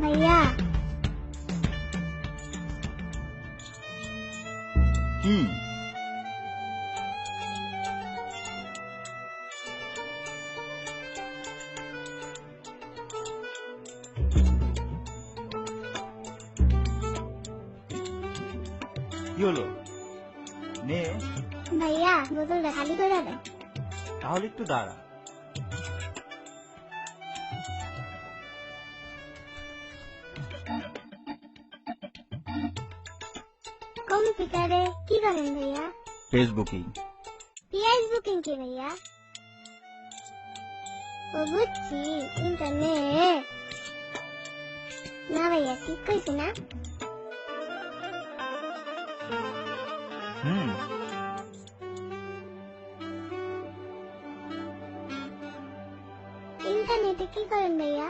ভাইয়া কি? কি হলো? নে, ভাইয়া বোতলটা খালি করে দেন। তাহলে একটু দাঁড়া। কম্পিউটারে কি করেন ভাইয়া? ফেসবুকিং। পিএস বুকিং কি ভাইয়া? ও বুঝছি, ইন্টারনেট। না ভাইয়া ঠিক কইছি না? হুম, ইন্টারনেটে কি করেন ভাইয়া?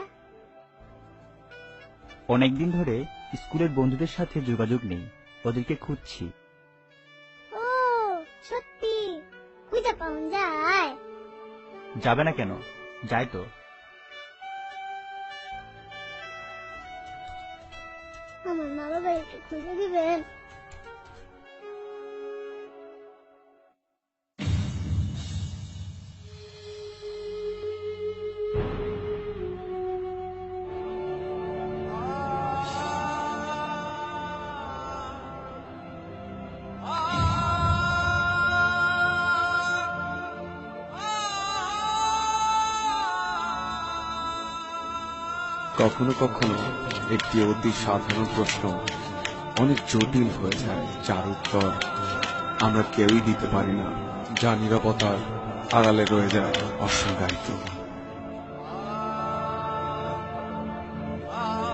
অনেকদিন ধরে স্কুলের বন্ধুদের সাথে যোগাযোগ নেই, ওদেরকে খুঁজছি। ও সত্যি, খুঁজে পাওয়া যায়? যাবে না কেন? যাই তো। আমার মা বাবা একটু খুঁজে দিবেন? কখনো কখনো একটি অতি সাধারণ প্রশ্ন অনেক জটিল হয়ে যায়, যার উত্তর আমরা কেউই দিতে পারি না, যা নীরবতার আড়ালে রয়ে যায় অসংজ্ঞায়িত।